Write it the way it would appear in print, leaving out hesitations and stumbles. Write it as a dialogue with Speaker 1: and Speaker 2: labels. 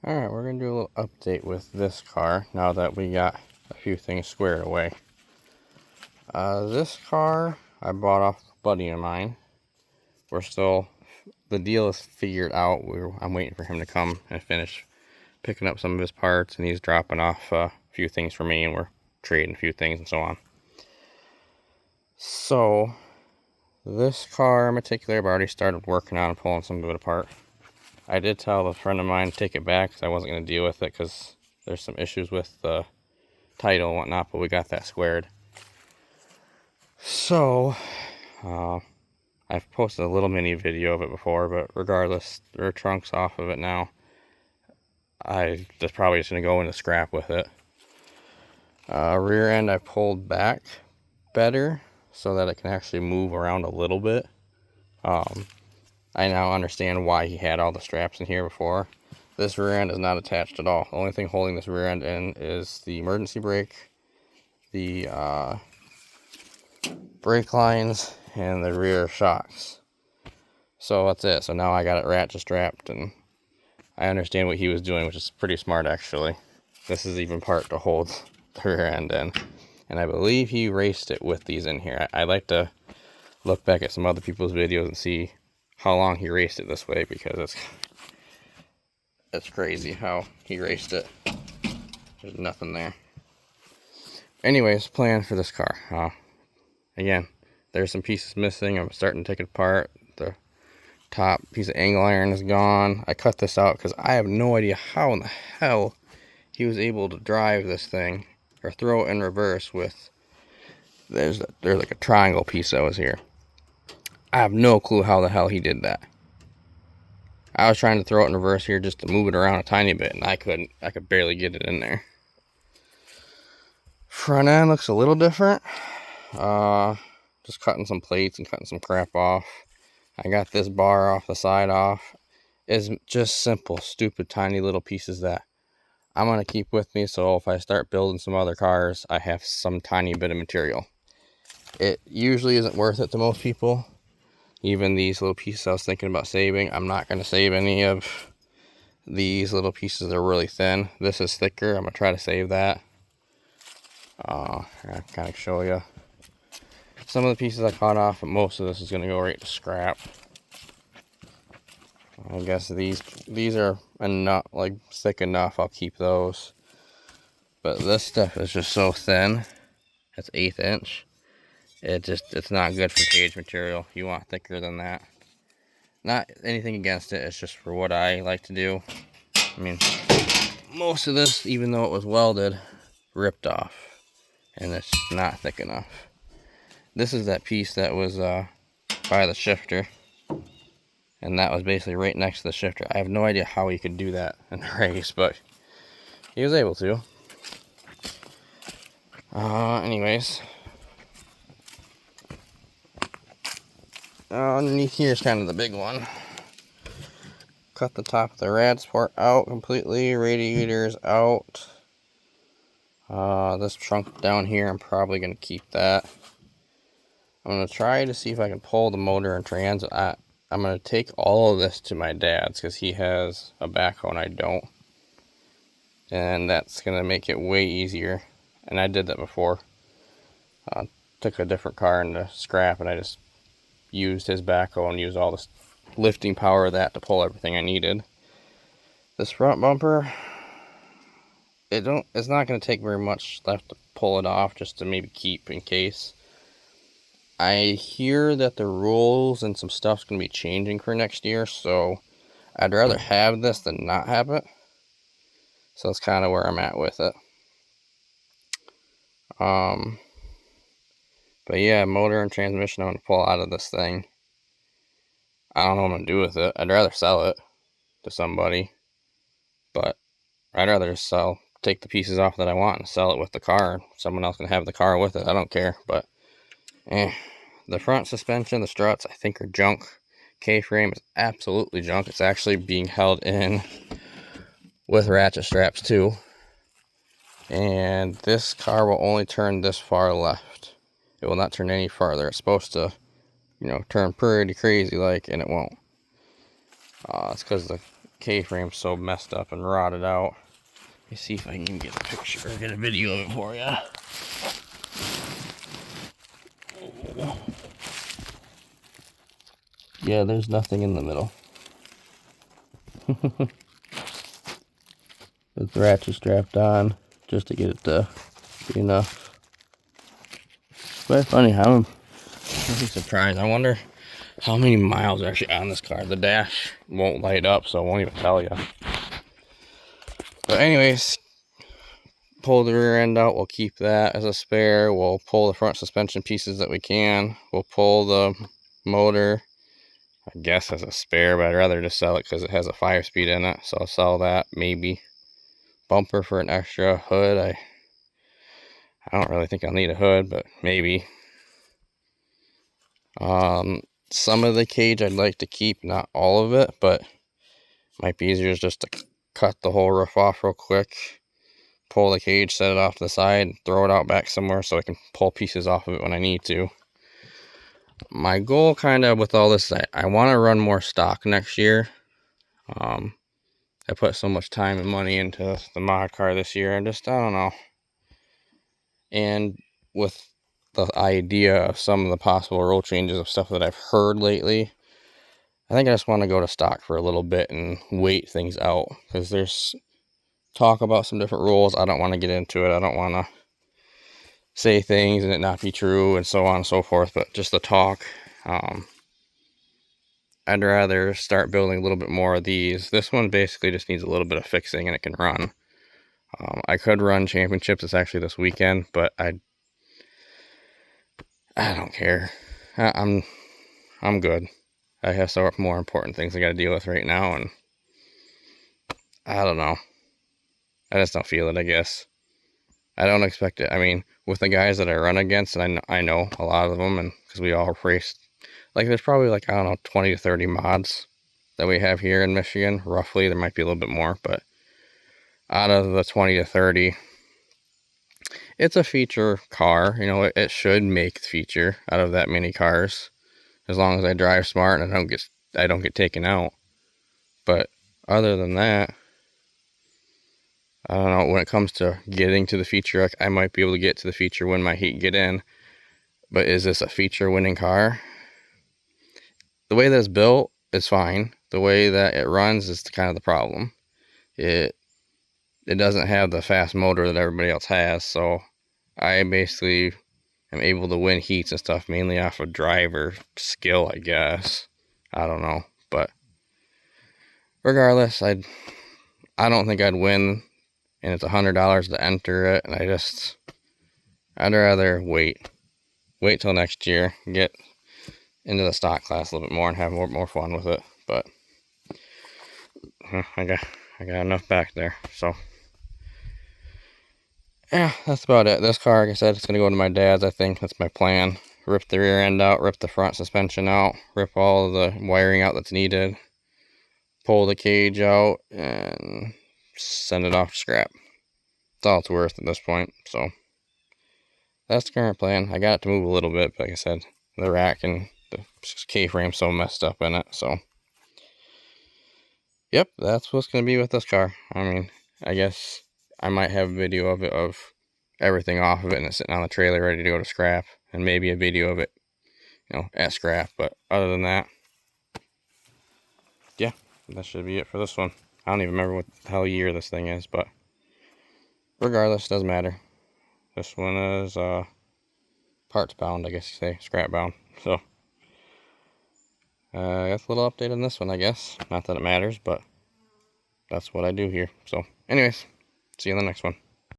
Speaker 1: Alright, we're going to do a little update with this car now that we got a few things squared away. This car I bought off a buddy of mine. The deal is figured out. I'm waiting for him to come and finish picking up some of his parts, and he's dropping off a few things for me, and we're trading a few things and so on. So, this car in particular, I've already started working on pulling some of it apart. I did tell a friend of mine to take it back because I wasn't going to deal with it because there's some issues with the title and whatnot, but we got that squared. So, I've posted a little mini video of it before, but regardless, there are trunks off of it now. I just probably just going to go into scrap with it. Rear end I pulled back better so that it can actually move around a little bit. I now understand why he had all the straps in here before. This rear end is not attached at all. The only thing holding this rear end in is the emergency brake, the brake lines, and the rear shocks. So that's it. So now I got it ratchet strapped, and I understand what he was doing, which is pretty smart actually. This is even part to hold the rear end in. And I believe he raced it with these in here. I like to look back at some other people's videos and see how long he raced it this way, because it's crazy how he raced it. There's nothing there. Anyways, plan for this car. Again, there's some pieces missing. I'm starting to take it apart. The top piece of angle iron is gone. I cut this out because I have no idea how in the hell he was able to drive this thing or throw it in reverse with there's like a triangle piece that was here. I have no clue how the hell he did that. I was trying to throw it in reverse here just to move it around a tiny bit, and I couldn't. I could barely get it in there. Front end looks a little different. Just cutting some plates and cutting some crap off. I got this bar off the side off. It's just simple, stupid, tiny little pieces that I'm going to keep with me, so if I start building some other cars, I have some tiny bit of material. It usually isn't worth it to most people. Even these little pieces I was thinking about saving, I'm not going to save any of these little pieces. They're really thin. This is thicker. I'm going to try to save that. I'll kind of show you some of the pieces I cut off, but most of this is going to go right to scrap. I guess these are enough, like thick enough. I'll keep those. But this stuff is just so thin. It's 1/8 inch. It's not good for cage material. You want thicker than that. Not anything against it. It's just for what I like to do. I mean, most of this, even though it was welded, ripped off, and it's not thick enough. This is that piece that was by the shifter, and that was basically right next to the shifter. I have no idea how he could do that in the race, but he was able to. Anyways, underneath here is kind of the big one. Cut the top of the rad support out completely. Radiators out. This trunk down here, I'm probably going to keep that. I'm going to try to see if I can pull the motor and trans. I'm going to take all of this to my dad's because he has a backhoe and I don't. And that's going to make it way easier. And I did that before. Took a different car into scrap and I just used his backhoe and used all this lifting power of that to pull everything I needed. This front bumper, it's not going to take very much left to pull it off, just to maybe keep in case. I hear that the rules and some stuff's going to be changing for next year, so I'd rather have this than not have it. So that's kind of where I'm at with it. But yeah, motor and transmission I'm going to pull out of this thing. I don't know what I'm going to do with it. I'd rather sell it to somebody, but I'd rather just take the pieces off that I want and sell it with the car. Someone else can have the car with it. I don't care, but the front suspension, the struts, I think are junk. K-frame is absolutely junk. It's actually being held in with ratchet straps too. And this car will only turn this far left. It will not turn any farther. It's supposed to, turn pretty crazy like, and it won't. It's because the K-frame's so messed up and rotted out. Let me see if I can even get a picture or get a video of it for you. Yeah, there's nothing in the middle. The ratchet strapped on just to get it to be enough. But funny, I'm really surprised. I wonder how many miles are actually on this car. The dash won't light up, so it won't even tell you. But anyways, pull the rear end out. We'll keep that as a spare. We'll pull the front suspension pieces that we can. We'll pull the motor, I guess, as a spare, but I'd rather just sell it because it has a 5-speed in it. So I'll sell that, maybe. Bumper for an extra. Hood, I don't really think I'll need a hood, but maybe. Some of the cage I'd like to keep, not all of it, but might be easier just to cut the whole roof off real quick, pull the cage, set it off to the side, throw it out back somewhere so I can pull pieces off of it when I need to. My goal kind of with all this, I want to run more stock next year. I put so much time and money into the mod car this year, I don't know. And with the idea of some of the possible rule changes of stuff that I've heard lately, I think I just want to go to stock for a little bit and wait things out, because there's talk about some different rules. I don't want to get into it. I don't want to say things and it not be true and so on and so forth, but just the talk. I'd rather start building a little bit more of these. This one basically just needs a little bit of fixing and it can run. I could run championships. It's actually this weekend, but I don't care. I'm good. I have some more important things I got to deal with right now, and I don't know. I just don't feel it, I guess. I don't expect it. I mean, with the guys that I run against, and I know a lot of them, and because we all raced, like, there's probably, like, I don't know, 20 to 30 mods that we have here in Michigan. Roughly, there might be a little bit more, but out of the 20 to 30, it's a feature car. You know, it should make feature out of that many cars, as long as I drive smart and I don't get taken out. But other than that, I don't know. When it comes to getting to the feature, I might be able to get to the feature when my heat get in. But is this a feature winning car? The way that it's built is fine. The way that it runs is kind of the problem. It doesn't have the fast motor that everybody else has, so I basically am able to win heats and stuff mainly off of driver skill, I guess. I don't know, but regardless, I don't think I'd win, and it's $100 to enter it, and I'd rather wait till next year, get into the stock class a little bit more and have more fun with it. But I got enough back there, so yeah, that's about it. This car, like I said, it's gonna go to my dad's. I think that's my plan. Rip the rear end out, rip the front suspension out, rip all of the wiring out that's needed, pull the cage out, and send it off to scrap. That's all it's worth at this point. So that's the current plan. I got it to move a little bit, but like I said, the rack and the K-frame so messed up in it. So yep, that's what's gonna be with this car. I mean, I guess I might have a video of it, of everything off of it, and it's sitting on the trailer ready to go to scrap, and maybe a video of it, you know, at scrap. But other than that, yeah, that should be it for this one. I don't even remember what the hell year this thing is, but regardless, doesn't matter. This one is parts bound, I guess you say, scrap bound. So that's a little update on this one, I guess. Not that it matters, but that's what I do here. So anyways, see you in the next one.